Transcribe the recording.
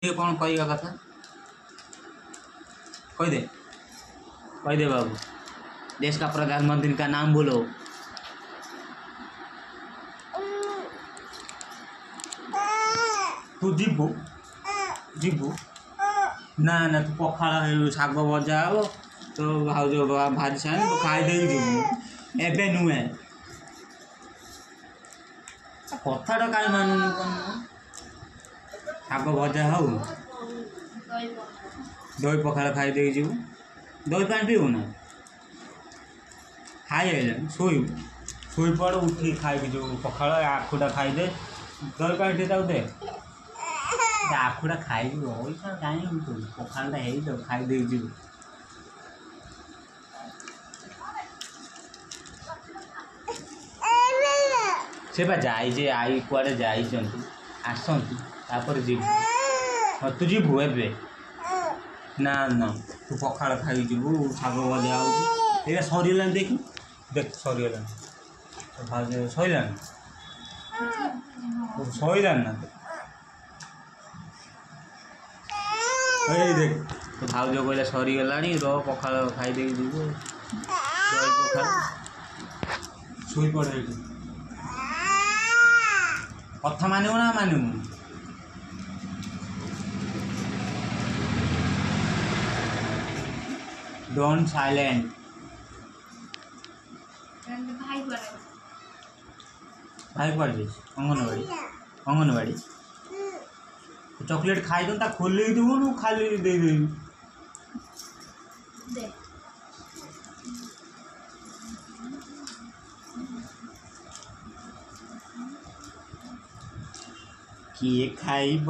ये कौन कहगा कथा कह दे बाबू। देश का प्रधानमंत्री का नाम बोलो। तू जीवु जीवु ना ना तू पखाड़ शाग भजा हे तो भाज भाजी सारे तो खाईदे जीवु एबे नुहे कथाटा कहीं मानुनु कौन शाग भजा हो दही पखाड़ खाईदे जीवु दही पानी पीबू ना खाई आइले शुई पड़ उठी खाई जो पखाड़ आखुटा खाईदे दही पानी टे दे आखुटा खाई कहीं पखाड़ा है खाईदे जीवु से जाइए आई कुआड़े आसती तापर जीव हाँ तू जीवु ए ना ना तू पखाड़ खाई जीवु शाग भजा हो सरीगला देख देख सरीगला सैला सैला ना देख तो भाज कहला सरीगला पखाड़ खाईदे जीवु दही पखाड़ शुई पड़े कथा मानू ना मानू डोंट साइलेंट भाई पड़े अंगनवाड़ी चॉकलेट खाई तो खोल देबू खाली दे किए खाइब।